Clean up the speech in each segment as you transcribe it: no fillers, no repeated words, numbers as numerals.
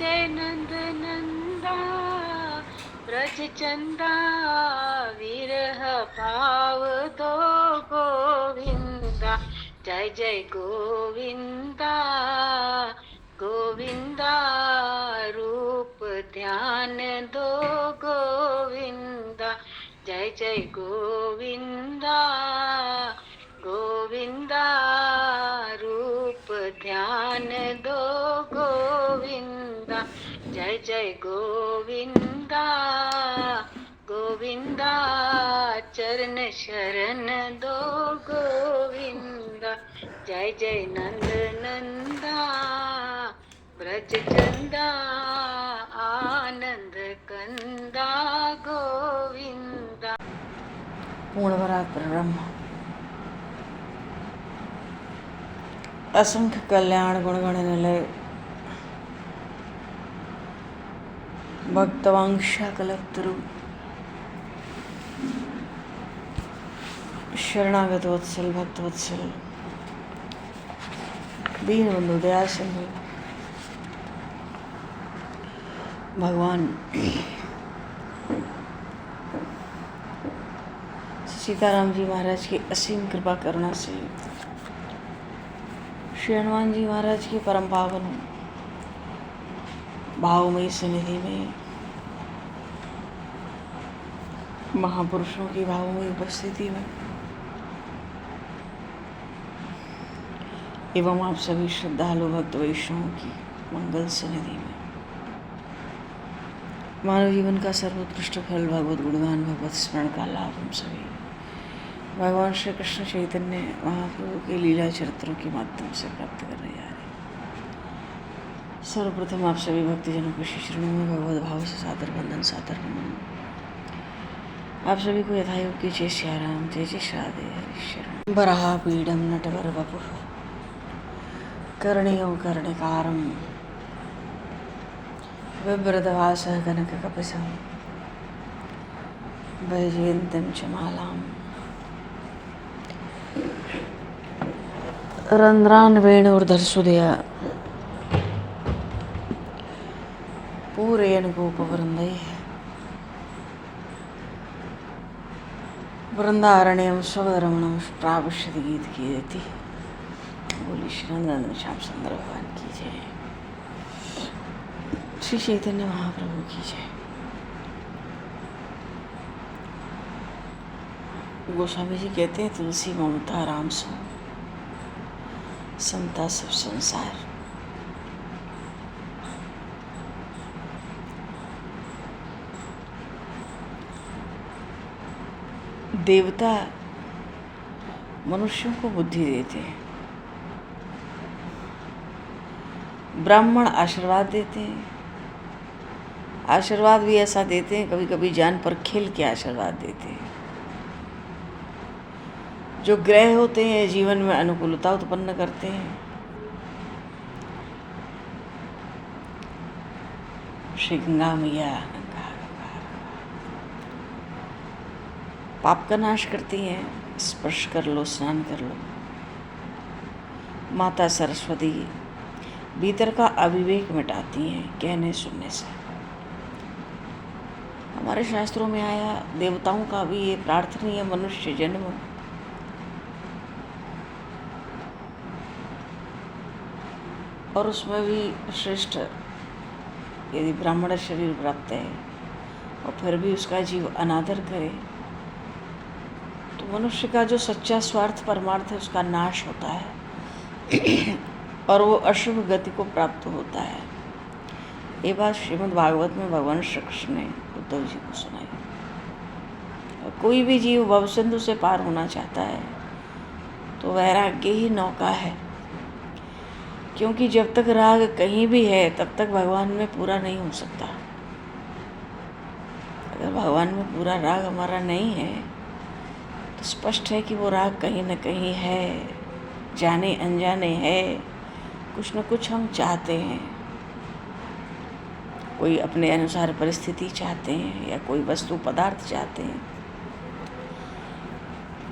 जय नंद नंदा ब्रज चंदा विरह भाव दो गोविंदा। जय जय गोविंदा गोविंदा रूप ध्यान दो गोविंदा। जय जय गोविंदा गोविंदा रूप ध्यान दो गोविंदा। जय जय गोविंदा गोविंदा चरण शरण दो गोविंदा। जय जय नंद नंदा ब्रज चंदा आनंद कंदा गोविंदा। पूर्णपरात्पर ब्रह्म असंख्य कल्याण गुणगण निलय भक्तवांशा कल्पतरु शरणागत वत्सल भक्त वत्सल दीन बंधु दया सिंधु भगवान सीताराम जी महाराज की असीम कृपा करुणा से श्री हनुमान जी महाराज की परम पावन भावमयी सन्निधि में महापुरुषों की भावमयी उपस्थिति में एवं आप सभी श्रद्धालु भक्त वैष्णवों की मंगल सन्निधि में मानव जीवन का सर्वोत्कृष्ट फल भगवत गुणगान भगवत स्मरण का लाभ हम सभी भगवान श्री कृष्ण चैतन्य महाप्रभु के लीला चरित्रों के माध्यम से प्राप्त करने जा रहे हैं। सर्वप्रथम आप सभी भक्तजनों को श्री चरणों में भगवत भाव से सादर वंदन सादर नमन। आप सभी को यथायोग्य जय श्याराम जय जय श्राधे हरिशरण। बराह पीडम नटवर वपुः कर्णयो कर्णिकारं बिभ्रतवासः कनककपिशं वैजयन्तीं च मालाम् रंध्रान् वेणुर्धरसुधया पूरयन् गोपवृन्दैः वृंदारण्यं स्वरमणं प्राविशति गीत कीर्ति। बोली श्री नंदन श्याम सुंदर भगवान की जय। श्री चैतन्य महाप्रभु की जय। गोस्वामी जी कहते हैं तुलसी ममता राम सो समता सब संसार। देवता मनुष्यों को बुद्धि देते हैं, ब्राह्मण आशीर्वाद देते हैं। आशीर्वाद भी ऐसा देते हैं कभी कभी जान पर खेल के आशीर्वाद देते हैं। जो ग्रह होते हैं जीवन में अनुकूलता उत्पन्न करते हैं। श्री गंगा मैया पाप का नाश करती हैं। स्पर्श कर लो स्नान कर लो। माता सरस्वती भीतर का अविवेक मिटाती हैं कहने सुनने से। हमारे शास्त्रों में आया देवताओं का भी ये प्रार्थनीय मनुष्य जन्म और उसमें भी श्रेष्ठ यदि ब्राह्मण शरीर प्राप्त है और फिर भी उसका जीव अनादर करे तो मनुष्य का जो सच्चा स्वार्थ परमार्थ है उसका नाश होता है और वो अशुभ गति को प्राप्त होता है। ये बात श्रीमद् भागवत में भगवान श्री कृष्ण ने उद्धव जी को सुनाई। और कोई भी जीव भवसिंधु से पार होना चाहता है तो वैराग्य ही नौका है, क्योंकि जब तक राग कहीं भी है तब तक भगवान में पूरा नहीं हो सकता। अगर भगवान में पूरा राग हमारा नहीं है तो स्पष्ट है कि वो राग कहीं न कहीं है, जाने अनजाने है। कुछ न कुछ हम चाहते हैं, कोई अपने अनुसार परिस्थिति चाहते हैं या कोई वस्तु पदार्थ चाहते हैं,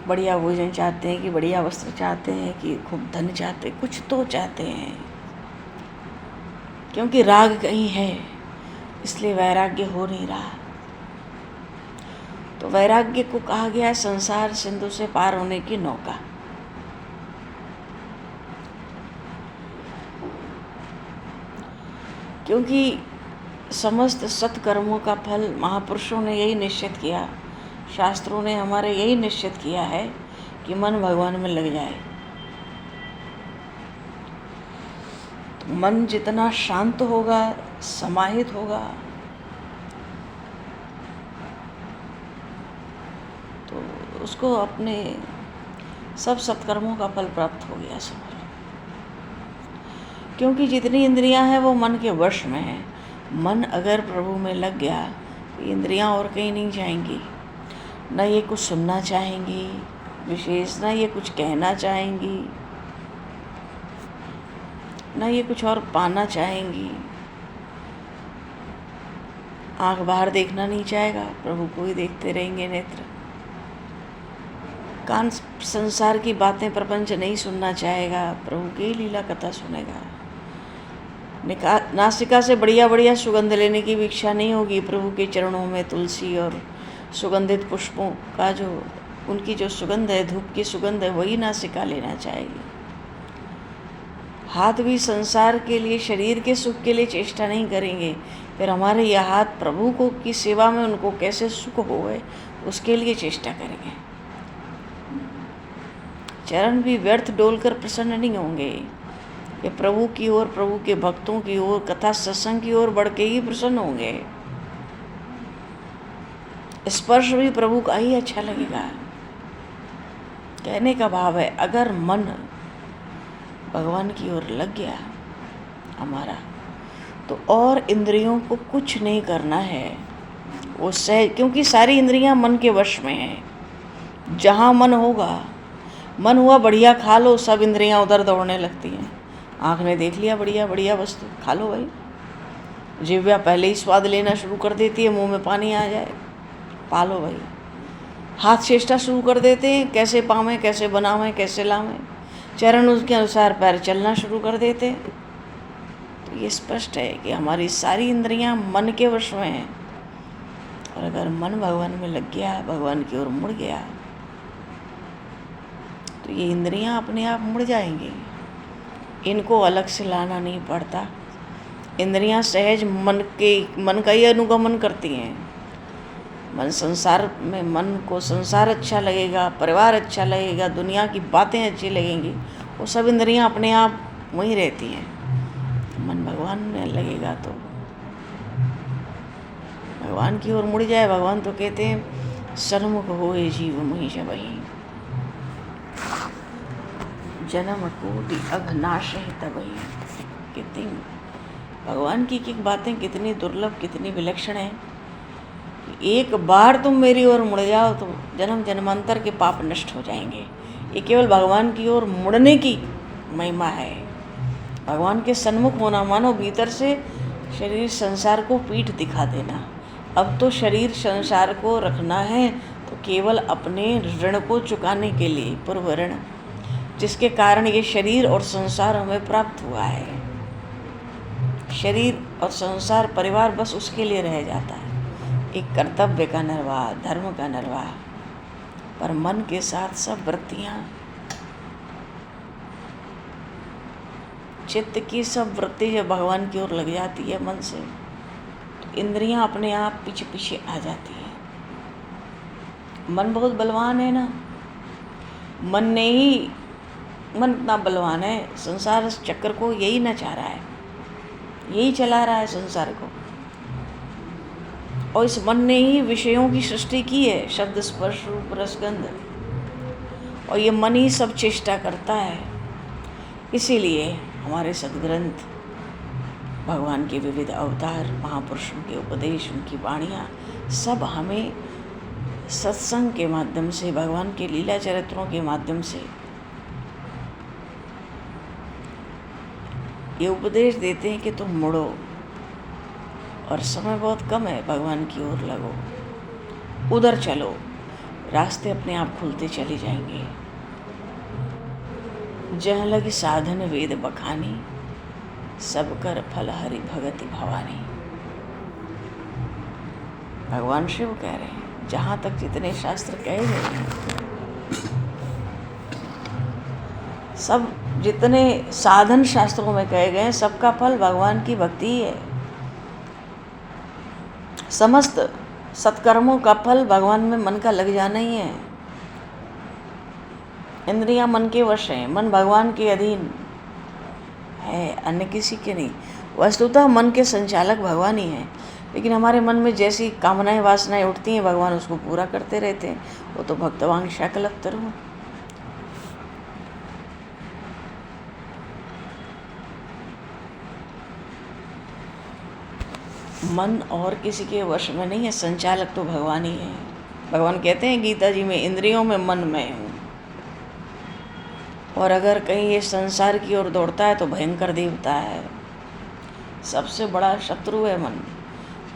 बढ़िया भोजन चाहते हैं कि बढ़िया वस्त्र चाहते हैं कि खूब धन चाहते हैं, कुछ तो चाहते हैं। क्योंकि राग कहीं है, इसलिए वैराग्य हो नहीं रहा। तो वैराग्य को कहा गया है संसार सिंधु से पार होने की नौका। क्योंकि समस्त सत्कर्मों का फल महापुरुषों ने यही निश्चित किया, शास्त्रों ने हमारे यही निश्चित किया है कि मन भगवान में लग जाए। तो मन जितना शांत होगा, समाहित होगा, तो उसको अपने सब सत्कर्मों का फल प्राप्त हो गया समझ। क्योंकि जितनी इंद्रियां हैं वो मन के वश में है। मन अगर प्रभु में लग गया तो इंद्रियां और कहीं नहीं जाएंगी, न ये कुछ सुनना चाहेंगी विशेष, न ये कुछ कहना चाहेंगी, न ये कुछ और पाना चाहेंगी। आँख बाहर देखना नहीं चाहेगा, प्रभु को ही देखते रहेंगे नेत्र। कान संसार की बातें प्रपंच नहीं सुनना चाहेगा, प्रभु की लीला कथा सुनेगा। नासिका से बढ़िया बढ़िया सुगंध लेने की भी इच्छा नहीं होगी। प्रभु के चरणों में तुलसी और सुगंधित पुष्पों का जो उनकी जो सुगंध है, धूप की सुगंध है, वही नासिका लेना चाहेगी। हाथ भी संसार के लिए, शरीर के सुख के लिए चेष्टा नहीं करेंगे। फिर हमारे यह हाथ प्रभु को की सेवा में उनको कैसे सुख होवे उसके लिए चेष्टा करेंगे। चरण भी व्यर्थ डोलकर प्रसन्न नहीं होंगे। ये प्रभु की ओर, प्रभु के भक्तों की ओर, कथा सत्संग की ओर बढ़ के ही प्रसन्न होंगे। स्पर्श भी प्रभु का ही अच्छा लगेगा। कहने का भाव है अगर मन भगवान की ओर लग गया हमारा, तो और इंद्रियों को कुछ नहीं करना है। वो सहज, क्योंकि सारी इंद्रियां मन के वश में हैं। जहाँ मन होगा, मन हुआ बढ़िया खा लो, सब इंद्रियां उधर दौड़ने लगती हैं। आँख ने देख लिया बढ़िया बढ़िया वस्तु, खा लो भाई। जिह्वा पहले ही स्वाद लेना शुरू कर देती है, मुंह में पानी आ जाए, पालो भाई। हाथ चेष्टा शुरू कर देते हैं, कैसे पावें, कैसे बनावें, कैसे लावें। चरण उसके अनुसार पैर चलना शुरू कर देते। तो ये स्पष्ट है कि हमारी सारी इंद्रियां मन के वश में हैं। और अगर मन भगवान में लग गया, भगवान की ओर मुड़ गया, तो ये इंद्रियां अपने आप मुड़ जाएंगी। इनको अलग से लाना नहीं पड़ता। इंद्रियां सहज मन का ही अनुगमन करती हैं। मन संसार में, मन को संसार अच्छा लगेगा, परिवार अच्छा लगेगा, दुनिया की बातें अच्छी लगेंगी, वो सब इंद्रियां अपने आप वहीं रहती हैं। मन भगवान में लगेगा तो भगवान की ओर मुड़ जाए। भगवान तो कहते हैं सन्मुख होए जीव मुहि जबहि, जन्म कोटि अघनाश है तबहि। कितनी भगवान की बातें कितनी दुर्लभ, कितनी विलक्षण है। एक बार तुम मेरी ओर मुड़ जाओ तो जन्म जन्मांतर के पाप नष्ट हो जाएंगे। ये केवल भगवान की ओर मुड़ने की महिमा है। भगवान के सन्मुख होना मानो भीतर से शरीर संसार को पीठ दिखा देना। अब तो शरीर संसार को रखना है तो केवल अपने ऋण को चुकाने के लिए, पूर्व ऋण, जिसके कारण ये शरीर और संसार हमें प्राप्त हुआ है। शरीर और संसार परिवार बस उसके लिए रह जाता है, एक कर्तव्य का निर्वाह, धर्म का निर्वाह। पर मन के साथ सब वृत्तियाँ, चित्त की सब वृत्ति जब भगवान की ओर लग जाती है मन से, तो इंद्रियां अपने आप पीछे पीछे आ जाती है। मन बहुत बलवान है ना। मन इतना बलवान है, संसार चक्र को यही नचा रहा है, यही चला रहा है संसार को। और इस मन ने ही विषयों की सृष्टि की है, शब्द स्पर्श रूप रसगंध। और ये मन ही सब चेष्टा करता है। इसीलिए हमारे सद्ग्रंथ, भगवान के विविध अवतार, महापुरुषों के उपदेश, उनकी वाणियाँ सब हमें सत्संग के माध्यम से, भगवान के लीला चरित्रों के माध्यम से ये उपदेश देते हैं कि तुम मुड़ो और समय बहुत कम है, भगवान की ओर लगो, उधर चलो, रास्ते अपने आप खुलते चले जाएंगे। जहाँ लगी साधन वेद बखानी, सब कर फल हरि भगति भवानी। भगवान शिव कह रहे हैं जहाँ तक जितने शास्त्र कहे गए हैं, सब जितने साधन शास्त्रों में कहे गए हैं, सबका फल भगवान की भक्ति ही है। समस्त सत्कर्मों का फल भगवान में मन का लग जाना ही है। इंद्रियां मन के वश हैं, मन भगवान के अधीन है, अन्य किसी के नहीं। वस्तुतः मन के संचालक भगवान ही हैं, लेकिन हमारे मन में जैसी कामनाएं वासनाएं उठती हैं, भगवान उसको पूरा करते रहते हैं। वो तो भक्तवांक्षा कल्पतरु। मन और किसी के वश में नहीं है, संचालक तो भगवान ही है। भगवान कहते हैं गीता जी में, इंद्रियों में मन मैं हूँ, और अगर कहीं ये संसार की ओर दौड़ता है तो भयंकर देवता है, सबसे बड़ा शत्रु है मन।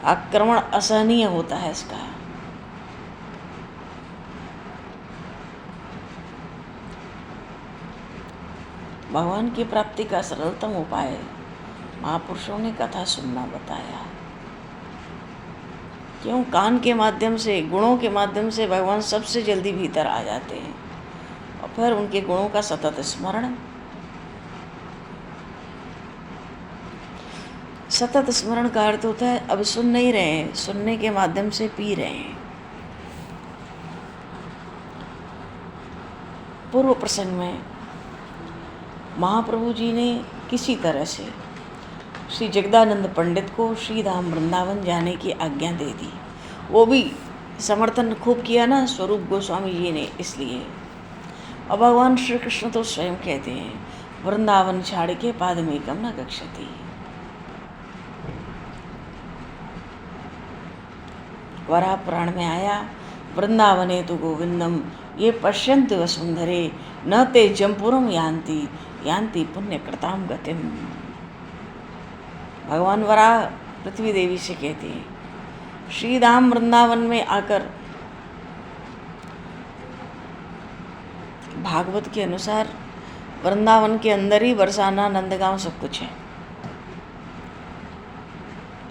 आक्रमण असहनीय होता है इसका। भगवान की प्राप्ति का सरलतम उपाय महापुरुषों ने कथा सुनना बताया। क्यों? कान के माध्यम से, गुणों के माध्यम से भगवान सबसे जल्दी भीतर आ जाते हैं, और फिर उनके गुणों का सतत स्मरण। सतत स्मरण का अर्थ होता है अब सुन नहीं रहे हैं, सुनने के माध्यम से पी रहे हैं। पूर्व प्रसंग में महाप्रभु जी ने किसी तरह से श्री जगदानंद पंडित को श्री धाम वृंदावन जाने की आज्ञा दे दी। वो भी समर्थन खूब किया ना स्वरूप गोस्वामी जी ने, इसलिए। और भगवान श्री कृष्ण तो स्वयं कहते हैं वृंदावन छाड़ के पादमेकम न गच्छति। वराह पुराण में आया, वृंदावने तो गोविंदम ये पश्यन्ति वसुंधरे न ते जम्पुरम यान्ति यान्ति पुण्य कृताम गतिम। भगवान वराह पृथ्वी देवी से कहते हैं श्री धाम वृंदावन में आकर, भागवत के अनुसार वृंदावन के अंदर ही बरसाना नंदगांव सब कुछ है।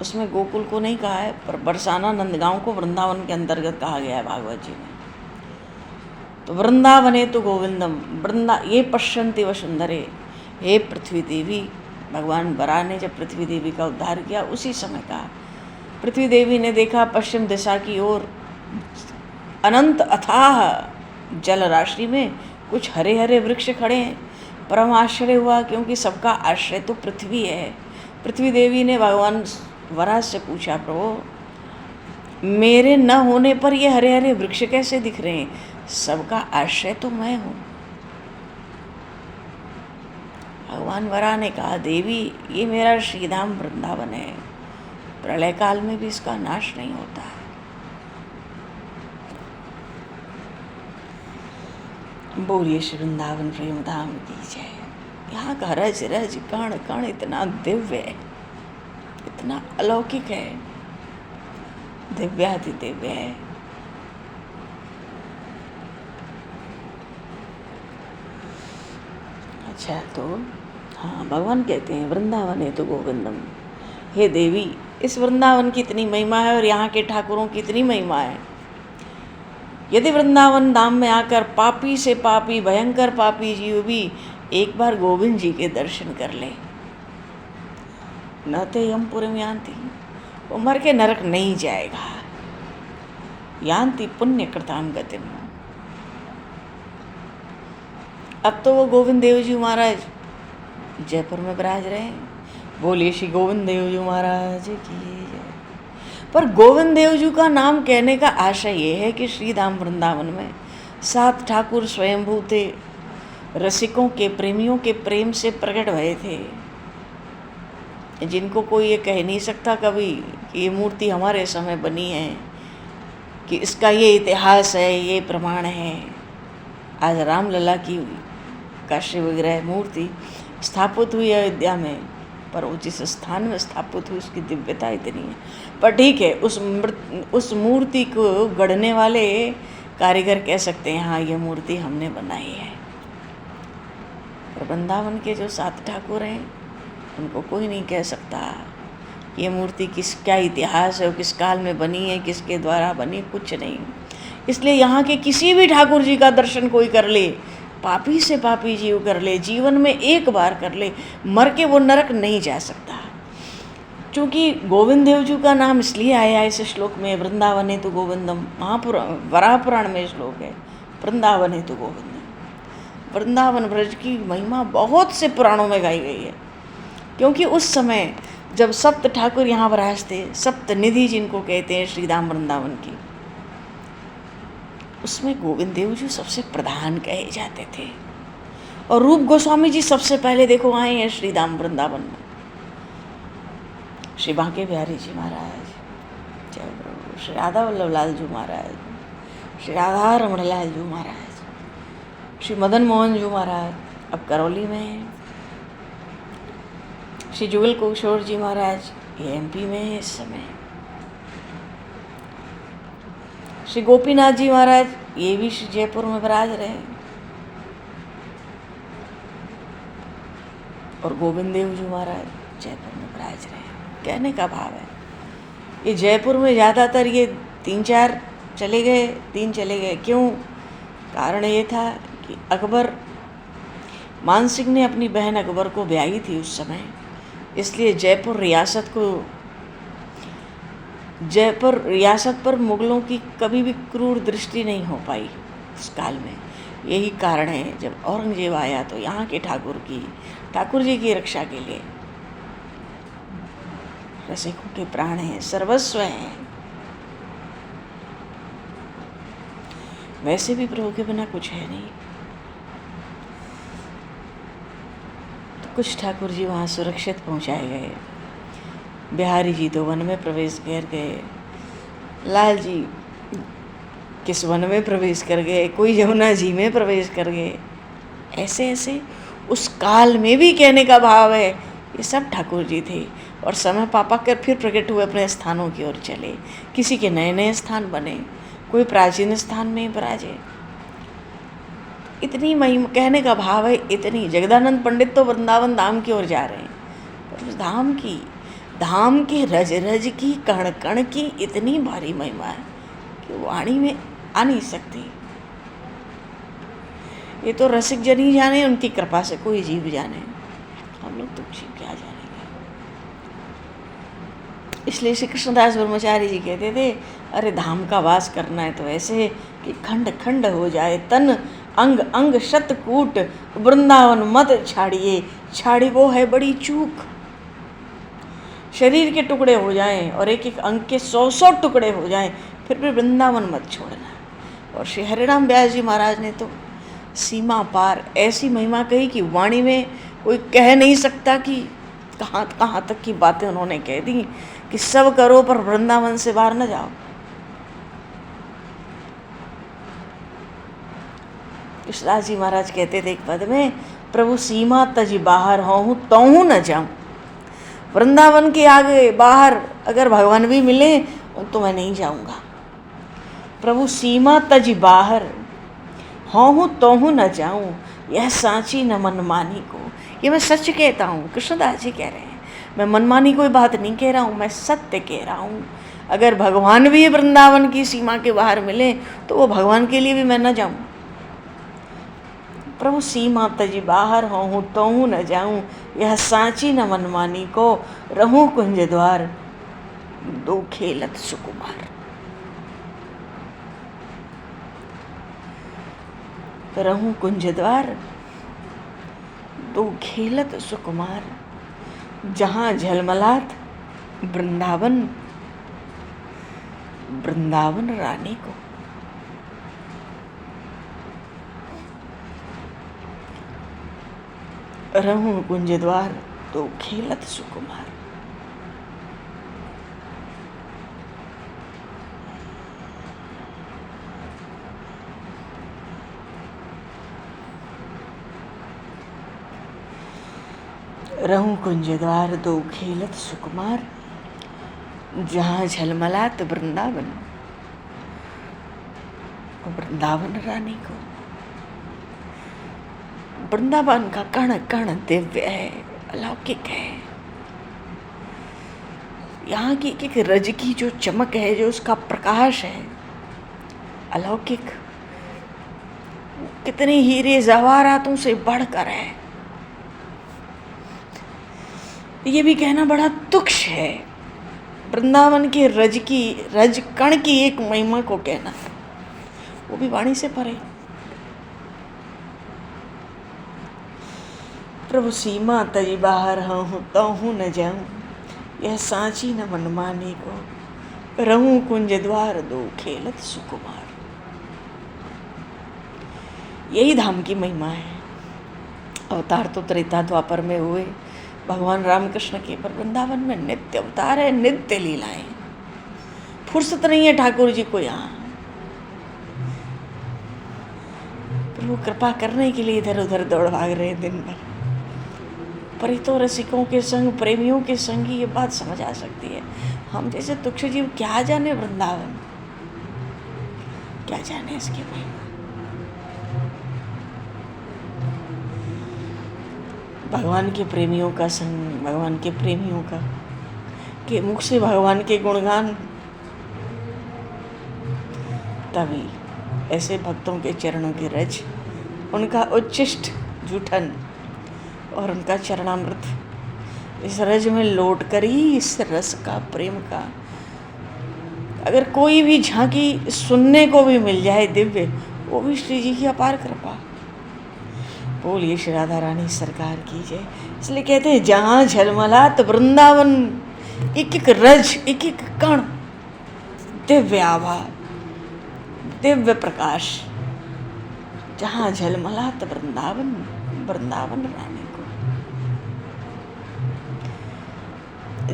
उसमें गोकुल को नहीं कहा है, पर बरसाना नंदगांव को वृंदावन के अंतर्गत कहा गया है भागवत जी में। तो वृंदावने तो गोविंदम, ये पश्यन्ति वसुंधरे। हे पृथ्वी देवी, भगवान वराह ने जब पृथ्वी देवी का उद्धार किया उसी समय का पृथ्वी देवी ने देखा पश्चिम दिशा की ओर अनंत अथाह जल राशि में कुछ हरे हरे वृक्ष खड़े हैं। परम आश्चर्य हुआ, क्योंकि सबका आश्रय तो पृथ्वी है। पृथ्वी देवी ने भगवान वराह से पूछा, प्रभु मेरे न होने पर ये हरे हरे वृक्ष कैसे दिख रहे हैं? सबका आश्रय तो मैं हूँ। भगवान वराह ने कहा, देवी ये मेरा श्रीधाम वृंदावन है, प्रलय काल में भी इसका नाश नहीं होता है। बोलिए श्री वृंदावन प्रेम धाम की जय। यहाँ का रज रज कण कण इतना दिव्य है, इतना अलौकिक है, दिव्याति दिव्य है। अच्छा, तो हाँ, भगवान कहते हैं वृंदावन है तो गोविंदम। हे देवी, इस वृंदावन की इतनी महिमा है और यहाँ के ठाकुरों की इतनी महिमा है। यदि वृंदावन धाम में आकर पापी से पापी, भयंकर पापी जीव भी एक बार गोविंद जी के दर्शन कर ले, न ते यमपुरम यान्ति, वो मर के नरक नहीं जाएगा। यान्ति पुण्य कृताम गतिम। अब तो वो गोविंद देव जी महाराज जयपुर में विराज रहे हैं। बोलिए श्री गोविंद देव जी महाराज की जय। पर गोविंद देव जी का नाम कहने का आशय ये है कि श्री धाम वृंदावन में 7 ठाकुर स्वयंभू थे, रसिकों के, प्रेमियों के प्रेम से प्रकट भये थे, जिनको कोई ये कह नहीं सकता कभी कि ये मूर्ति हमारे समय बनी है, कि इसका ये इतिहास है, ये प्रमाण है। आज रामलला की काशी विग्रह मूर्ति स्थापित हुई अयोध्या में, पर वो जिस स्थान में स्थापित हुई उसकी दिव्यता इतनी है। पर ठीक है, उस मूर्ति को गढ़ने वाले कारीगर कह सकते हैं हाँ ये मूर्ति हमने बनाई है। पर वृंदावन के जो 7 ठाकुर हैं उनको कोई नहीं कह सकता ये मूर्ति क्या इतिहास है, किस काल में बनी है, किसके द्वारा बनी, कुछ नहीं। इसलिए यहाँ के किसी भी ठाकुर जी का दर्शन कोई कर ले, पापी से पापी जीव कर ले, जीवन में एक बार कर ले, मर के वो नरक नहीं जा सकता। क्योंकि गोविंद देव जी का नाम इसलिए आया इस श्लोक में, वृंदावन हेतु गोविंदम, वराह पुराण में श्लोक है, वृंदावन हेतु गोविंदम। वृंदावन ब्रज की महिमा बहुत से पुराणों में गाई गई है। क्योंकि उस समय जब सप्त ठाकुर यहाँ विराज थे, सप्त निधि जिनको कहते हैं श्रीधाम वृंदावन की, उसमें गोविंद देव जी सबसे प्रधान कहे जाते थे। और रूप गोस्वामी जी सबसे पहले देखो आए हैं श्रीधाम वृंदावन में। श्री बांके बिहारी जी महाराज, जय प्रभु, श्री राधा वल्लभ लाल जी महाराज, श्री राधा रमण लाल जी महाराज, श्री मदन मोहन जी महाराज अब करौली में हैं, श्री जुगल किशोर जी महाराज ये MP में है इस समय, श्री गोपीनाथ जी महाराज ये भी श्री जयपुर में विराज रहे, और गोविंद देव जी महाराज जयपुर में विराज रहे। कहने का भाव है ये जयपुर में ज़्यादातर ये 3-4 चले गए, 3 चले गए। क्यों? कारण ये था कि अकबर, मान सिंह ने अपनी बहन अकबर को ब्याही थी उस समय, इसलिए जयपुर रियासत पर मुगलों की कभी भी क्रूर दृष्टि नहीं हो पाई उस काल में। यही कारण है जब औरंगजेब आया तो यहाँ के ठाकुर जी की रक्षा के लिए, रसिकों के प्राण हैं, सर्वस्व हैं। वैसे भी प्रभु के बिना कुछ है नहीं। तो कुछ ठाकुर जी वहाँ सुरक्षित पहुँचाए गए। बिहारी जी तो वन में प्रवेश कर गए, लाल जी किस वन में प्रवेश कर गए, कोई यमुना जी में प्रवेश कर गए। ऐसे ऐसे उस काल में भी कहने का भाव है ये सब ठाकुर जी थे। और समय पापा कर फिर प्रकट हुए, अपने स्थानों की ओर चले। किसी के नए नए स्थान बने, कोई प्राचीन स्थान में विराजे। इतनी महिमा, कहने का भाव है इतनी। जगदानंद पंडित तो वृंदावन धाम की ओर जा रहे हैं, पर उस धाम की रज रज की, कण कण की इतनी भारी महिमा है कि वाणी में आ नहीं सकती। ये तो रसिक जन ही जाने, उनकी कृपा से कोई जीव जाने, हम लोग तो जीव क्या जानेंगे। इसलिए श्री कृष्णदास ब्रह्मचारी जी कहते थे, अरे धाम का वास करना है तो ऐसे कि खंड खंड हो जाए तन, अंग अंग शतकूट, वृंदावन मत छाड़ी वो है बड़ी चूक। शरीर के टुकड़े हो जाएं और एक एक अंग के 100 टुकड़े हो जाएं, फिर भी वृंदावन मत छोड़ना। और श्री हरिराम व्यास जी महाराज ने तो सीमा पार ऐसी महिमा कही कि वाणी में कोई कह नहीं सकता कि कहाँ कहाँ तक की बातें उन्होंने कह दी कि सब करो पर वृंदावन से बाहर न जाओ। कृष्णदास जी महाराज कहते थे एक पद में, प्रभु सीमा तज बाहर होऊं तोहूं न जाऊं। वृंदावन के आगे बाहर अगर भगवान भी मिले तो मैं नहीं जाऊंगा। प्रभु सीमा तज बाहर होऊं तोहूं न जाऊं, यह सांची न मनमानी को। ये मैं सच कहता हूँ, कृष्णदास जी कह रहे हैं। मैं मनमानी कोई बात नहीं कह रहा हूँ, मैं सत्य कह रहा हूँ। अगर भगवान भी वृंदावन की सीमा के बाहर मिले तो वो भगवान के लिए भी मैं न जाऊँ। प्रभु सीमा तजी बाहर होऊं तोहूं न जाऊं, यह सांची न मनमानी को। रहूं कुंज द्वार दो खेलत सुकुमार। रहूं कुंज द्वार दो खेलत सुकुमार, जहाँ झलमलात वृंदावन रानी को। रहूं कुंज द्वार तो खेलत सुकुमार। रहूं कुंज द्वार दो खेलत सुकुमार, जहाँ झलमलात वृंदावन रानी को। वृंदावन का कण कण दिव्य है, अलौकिक है। यहाँ की एक रज की जो चमक है, जो उसका प्रकाश है, अलौकिक, कितने हीरे जवाहरातों से बढ़कर है। ये भी कहना बड़ा तुच्छ है। वृंदावन के रज कण की एक महिमा को कहना, वो भी वाणी से परे। प्रभु सीमा तजी बाहर हूँ तो हूँ न जाऊँ, यह सांची न मनमानी को, रहूं कुंज द्वार दो खेलत सुकुमार। यही धाम की महिमा है। अवतार तो त्रेता द्वापर में हुए भगवान रामकृष्ण के, पर वृंदावन में नित्य अवतार है, नित्य लीलाएं। फुर्सत नहीं है ठाकुर जी को यहाँ। प्रभु कृपा करने के लिए इधर उधर दौड़ भाग रहे हैं दिन भर। परितो रसिकों के संग, प्रेमियों के संग ही ये बात समझ आ सकती है। हम जैसे तुच्छ जीव क्या जाने वृंदावन, क्या जाने इसके महिमा। भगवान के प्रेमियों का संग, भगवान के प्रेमियों का के मुख से भगवान के गुणगान, तभी ऐसे भक्तों के चरणों की रज, उनका उच्छिष्ट जूठन और उनका चरणामृत, इस रज में लौट कर ही इस रस का, प्रेम का अगर कोई भी झांकी सुनने को भी मिल जाए दिव्य, वो भी श्री जी की अपार कृपा। बोलिए श्री राधा रानी सरकार की जय। इसलिए कहते हैं जहाँ झलमलात वृंदावन, एक एक रज, एक एक कण दिव्य आभा, दिव्य प्रकाश। जहाँ झलमलात वृंदावन, वृंदावन रानी को।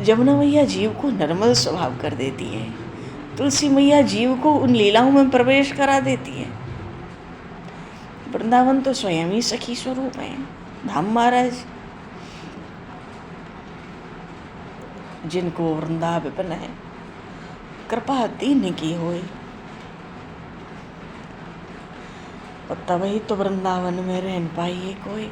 जमुना मैया जीव को निर्मल स्वभाव कर देती है। तुलसी मैया जीव को उन लीलाओं में प्रवेश करा देती है। वृंदावन तो स्वयं ही सखी स्वरूप है। धाम महाराज जिनको वृंदा विपिन है, कृपा दीन की होए, और तभी तो वृंदावन में रहन पाइए कोई।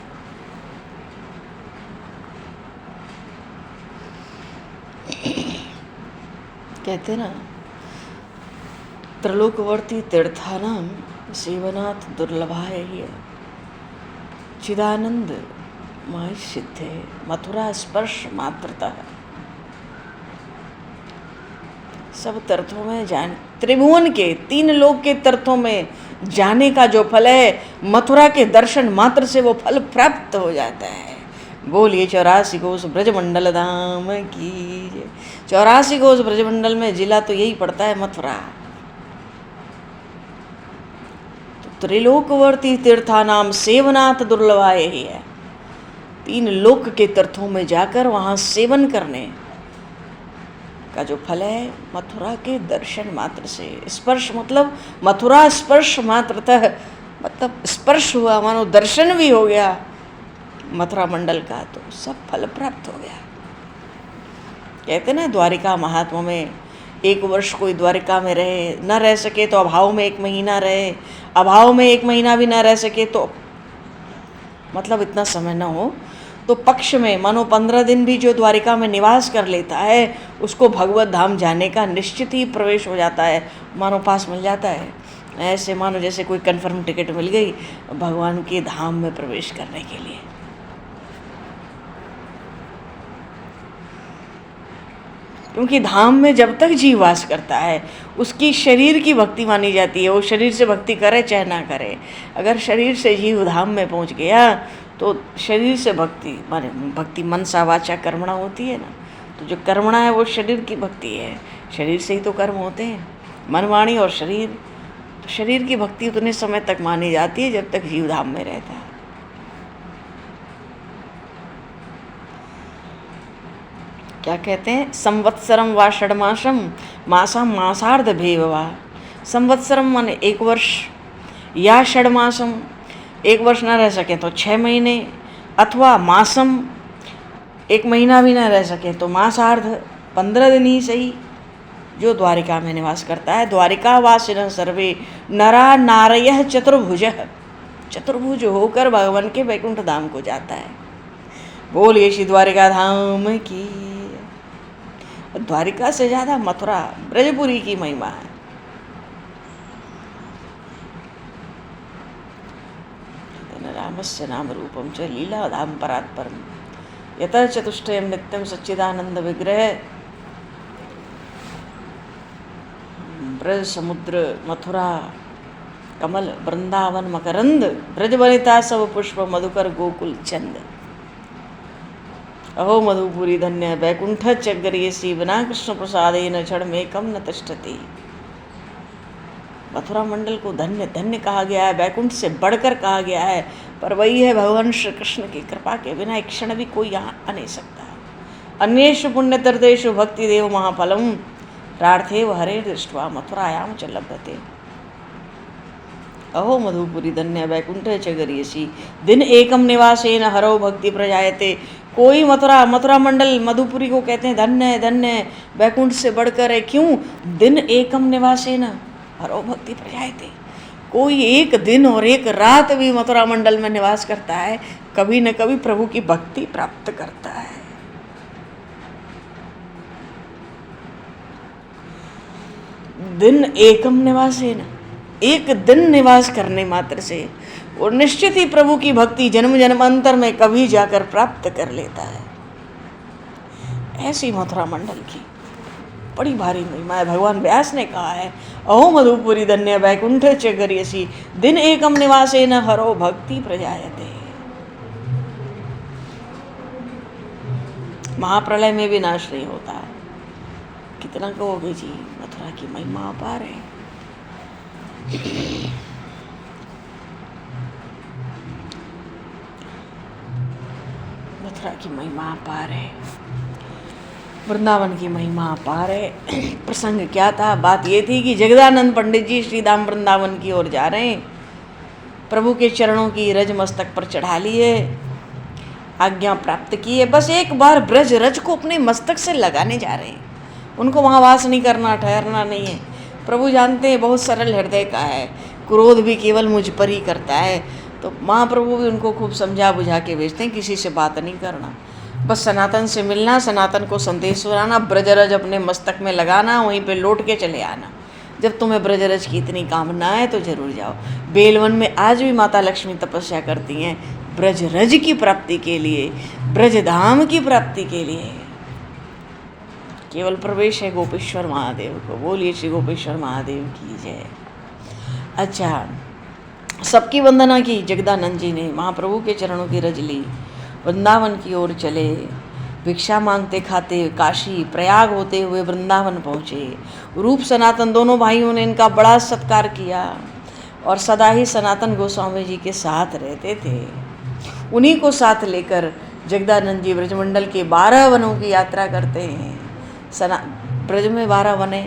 कहते ना, त्रिलोकवर्ती तीर्थानाम सेवनाथ दुर्लभाय चिदानंद माय सिद्धे मथुरा स्पर्श मात्रता। सब तीर्थों में जान, त्रिभुवन के 3 लोक के तीर्थों में जाने का जो फल है, मथुरा के दर्शन मात्र से वो फल प्राप्त हो जाता है। बोलिए 84 कोस ब्रजमंडल धाम की। 84 कोस ब्रजमंडल में जिला तो यही पड़ता है, मथुरा। तो त्रिलोकवर्ती तीर्थानाम सेवनाथ दुर्लभाय ही है। 3 लोक के तीर्थों में जाकर वहाँ सेवन करने का जो फल है, मथुरा के दर्शन मात्र से। स्पर्श मतलब मथुरा स्पर्श मात्रतः, मतलब स्पर्श हुआ मानो दर्शन भी हो गया मथुरा मंडल का, तो सब फल प्राप्त हो गया। कहते ना द्वारिका महात्मा में, 1 वर्ष कोई द्वारिका में रहे, न रह सके तो अभाव में 1 महीना रहे, अभाव में 1 महीना भी न रह सके तो मतलब इतना समय न हो तो पक्ष में मानो 15 दिन भी जो द्वारिका में निवास कर लेता है, उसको भगवत धाम जाने का निश्चित ही प्रवेश हो जाता है, मानो पास मिल जाता है। ऐसे मानो जैसे कोई कन्फर्म टिकट मिल गई भगवान के धाम में प्रवेश करने के लिए। क्योंकि धाम में जब तक जीव वास करता है, उसकी शरीर की भक्ति मानी जाती है। वो शरीर से भक्ति करे चाहे ना करे। अगर शरीर से जीव धाम में पहुंच गया तो शरीर से भक्ति माने भक्ति मनसा वाचा कर्मणा होती है ना, तो जो कर्मणा है वो शरीर की भक्ति है। शरीर से ही तो कर्म होते हैं, मन वाणी और शरीर। तो शरीर की भक्ति उतने समय तक मानी जाती है जब तक जीव धाम में रहता है। क्या कहते हैं, संवत्सरम वा षड्मासम मासम मासार्ध भेववा। संवत्सरम माने 1 वर्ष, या षड्मासम 1 वर्ष ना रह सके तो 6 महीने, अथवा मासम 1 महीना भी ना रह सके तो मासार्ध 15 दिन ही सही, जो द्वारिका में निवास करता है। द्वारिका वासिन सर्वे नरा नारयः चतुर्भुज, चतुर्भुज होकर भगवान के वैकुंठ धाम को जाता है। बोलिए श्री द्वारिका धाम की। द्वारिका से ज्यादा मथुरा ब्रजपुरी की महिमा है। रामस्य नाम रूपम च लीला धाम परात्परम यतः चतुष्टयम नित्यम सच्चिदानंद विग्रह। ब्रज समुद्र मथुरा कमल वृंदावन मकरंद ब्रज वनिता सब पुष्प मधुकर गोकुल चंद। अहो मधुपुरी धन्य वैकुंठ चगरियसी बिना कृष्ण प्रसादेन क्षण में कम न तिष्ठति। मथुरा मंडल को धन्य धन्य कहा गया है, वैकुंठ से बढ़कर कहा गया है, पर वही है भगवान श्री कृष्ण की कृपा के बिना एक क्षण भी कोई यहाँ आ नहीं सकता। अन्येषु पुण्यतीर्थेषु भक्ति देव महाफलम प्रार्थेव हरे दृष्ट्वा मथुरायाम च लभते। अहो मधुपुरी धन्य वैकुंठ च गरीयसी दिन एकम निवासेन हरो भक्ति प्रजायते। कोई मथुरा मंडल मधुपुरी को कहते हैं धन्य धन्य, वैकुंठ से बढ़कर है। क्यों? दिन एकम निवासेन हरो भक्ति प्रजायते। कोई एक दिन और एक रात भी मथुरा मंडल में निवास करता है, कभी न कभी प्रभु की भक्ति प्राप्त करता है। दिन एकम निवासेन, एक दिन निवास करने मात्र से और निश्चित ही प्रभु की भक्ति जन्म जन्मांतर में कभी जाकर प्राप्त कर लेता है। ऐसी मथुरा मंडल की बड़ी भारी महिमा है। भगवान व्यास ने कहा है अहो मधुपुरी धन्य वैकुंठ च गरीयसी दिन एकम निवासेन हरो भक्ति प्रजायते। महाप्रलय में भी नाश नहीं होता। कितना कहोगे जी, मथुरा की महिमा अपार है। मथुरा की महिमा अपार है, वृंदावन की महिमा अपार है। प्रसंग क्या था? बात ये थी कि जगदानंद पंडित जी श्री धाम वृंदावन की ओर जा रहे हैं। प्रभु के चरणों की रज मस्तक पर चढ़ा लिए, आज्ञा प्राप्त की है। बस एक बार ब्रज रज को अपने मस्तक से लगाने जा रहे हैं। उनको वहाँ वास नहीं करना, ठहरना नहीं है। प्रभु जानते हैं बहुत सरल हृदय का है, क्रोध भी केवल मुझ पर ही करता है। तो महाप्रभु भी उनको खूब समझा बुझा के भेजते हैं, किसी से बात नहीं करना, बस सनातन से मिलना, सनातन को संदेश सुनाना, ब्रजरज अपने मस्तक में लगाना, वहीं पे लौट के चले आना। जब तुम्हें ब्रजरज की इतनी कामना है तो जरूर जाओ। बेलवन में आज भी माता लक्ष्मी तपस्या करती हैं ब्रजरज की प्राप्ति के लिए, ब्रजधाम की प्राप्ति के लिए। केवल प्रवेश है गोपेश्वर महादेव को। बोलिए श्री गोपेश्वर महादेव की जय। अच्छा, सबकी वंदना की जगदानंद जी ने, महाप्रभु के चरणों की रज ली, वृंदावन की ओर चले। भिक्षा मांगते खाते काशी प्रयाग होते हुए वृंदावन पहुँचे। रूप सनातन दोनों भाइयों ने इनका बड़ा सत्कार किया और सदा ही सनातन गोस्वामी जी के साथ रहते थे। उन्हीं को साथ लेकर जगदानंद जी ब्रजमंडल के 12 वनों की यात्रा करते हैं। ब्रज में 12 वने,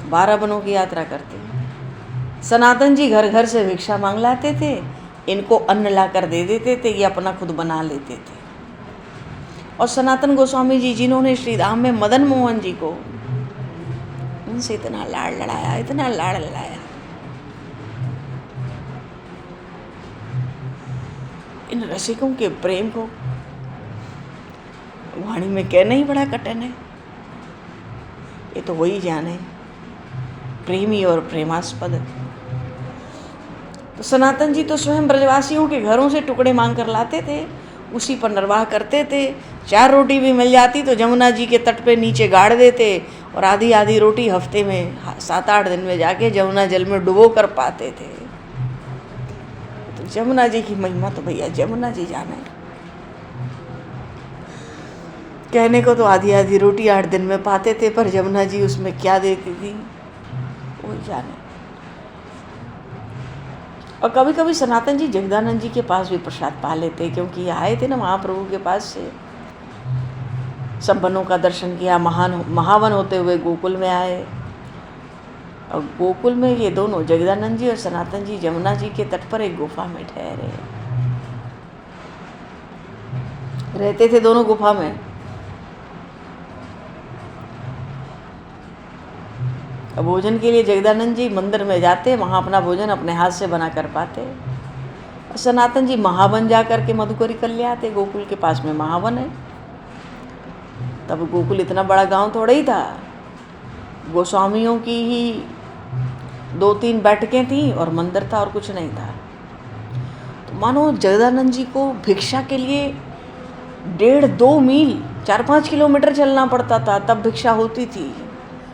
12 वनों की यात्रा करते हैं। सनातन जी घर घर से भिक्षा मांग लाते थे, इनको अन्न ला कर दे देते थे, ये अपना खुद बना लेते थे। और सनातन गोस्वामी जी जिन्होंने श्री धाम में मदन मोहन जी को, उनसे इतना लाड़ लड़ाया, इतना लाड़ लड़ाया, इन रसिकों के प्रेम को वाणी में कहना ही बड़ा कठिन है। ये तो वही जाने, प्रेमी और प्रेमास्पद। तो सनातन जी तो स्वयं ब्रजवासियों के घरों से टुकड़े मांग कर लाते थे, उसी पर निर्वाह करते थे। 4 रोटी भी मिल जाती तो जमुना जी के तट पे नीचे गाड़ देते और आधी आधी रोटी हफ्ते में 7-8 दिन में जाके जमुना जल में डुबो कर पाते थे। तो जमुना जी की महिमा तो भैया जमुना जी जाने। कहने को तो आधी आधी रोटी 8 दिन में पाते थे, पर जमुना जी उसमें क्या देती थी वो जाने। और कभी कभी सनातन जी जगदानंद जी के पास भी प्रसाद पा लेते, क्योंकि आए थे ना महाप्रभु के पास से। सब वनों का दर्शन किया, महावन होते हुए गोकुल में आए। और गोकुल में ये दोनों जगदानंद जी और सनातन जी जमुना जी के तट पर एक गुफा में ठहरे रहते थे, दोनों गुफा में। भोजन के लिए जगदानंद जी मंदिर में जाते, वहाँ अपना भोजन अपने हाथ से बना कर पाते। सनातन जी महावन जा करके मधुकरी कर ले आते, गोकुल के पास में महावन है। तब गोकुल इतना बड़ा गांव थोड़ा ही था, गोस्वामियों की ही 2-3 बैठकें थी और मंदिर था और कुछ नहीं था। तो मानो जगदानंद जी को भिक्षा के लिए 1.5-2 मील 4-5 किलोमीटर चलना पड़ता था, तब भिक्षा होती थी।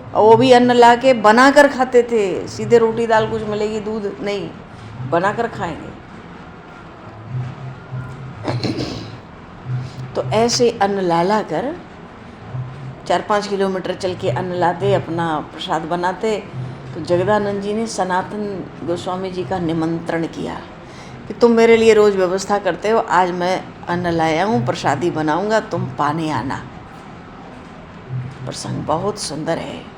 और वो भी अन्न ला के बना कर खाते थे, सीधे रोटी दाल कुछ मिलेगी, दूध नहीं, बना कर खाएंगे। तो ऐसे अन्न ला कर 4-5 किलोमीटर चल के अन्न लाते, अपना प्रसाद बनाते। तो जगदानंद जी ने सनातन गोस्वामी जी का निमंत्रण किया कि तुम मेरे लिए रोज़ व्यवस्था करते हो, आज मैं अन्न लाया हूँ, प्रसादी बनाऊंगा, तुम पाने आना। प्रसंग बहुत सुंदर है,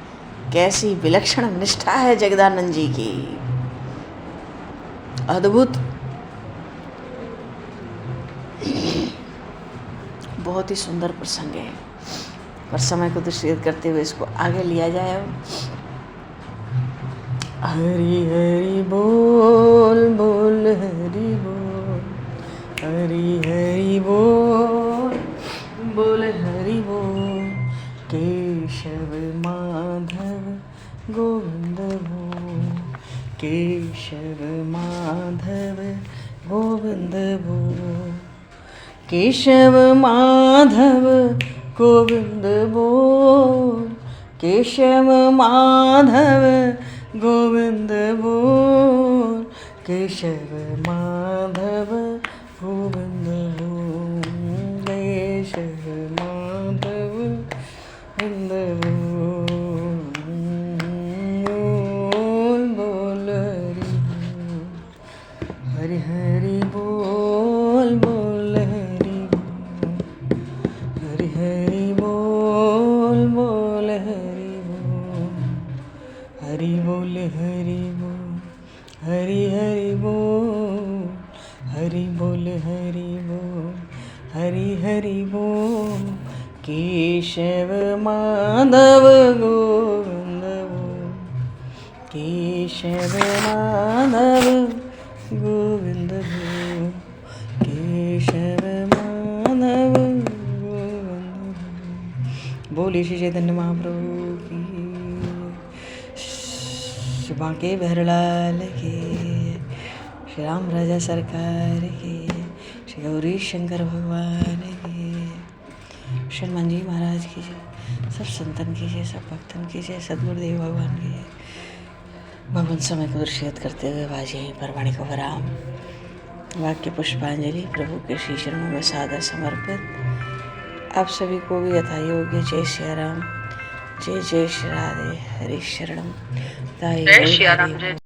कैसी विलक्षण निष्ठा है जगदानंद जी की, अद्भुत, बहुत ही सुंदर प्रसंग है। पर समय को दृष्टिगत करते हुए इसको आगे लिया जाए। हरि हरि बोल बोल हरि बोल, हरि हरि बोल बोल हरि बोल, केशव माधव गोविंद बोल, केशव माधव गोविंद बोल, केशव माधव गोविंद बोल, केशव माधव गोविंद बोल, केशव माधव गोविंद बोल, केशव माधव गोविंद बोल बोल हरि हरि बोल बोल हरि हरि बोल बोल हरि बोल हरि बोल हरि हरि बोल, हरि बोल हरि बोल हरि हरि बोल, केशव माधव गोविंद बोल, केशव माधव गोविंद बोल, केशव माधव गोविंद बोल। बोलिए श्री चैतन्य महाप्रभु की, श्री बांके बिहारीलाल की, श्री राम राजा सरकार की, श्री गौरी शंकर भगवान की, श्री हनुमान जी महाराज की जय, सब संतन की जय, सब भक्तन की जय, सद्गुरुदेव भगवान की जय। भगवान समय को दृष्टिगत करते हुए बाज यहीं पर वाणी को विराम। वाक्य पुष्पांजलि प्रभु के श्री चरणों में सादर समर्पित। आप सभी को भी यथा योग्य जय श्री राम, जय जय श्री राधे, हरि शरणम, जय श्री राम, जय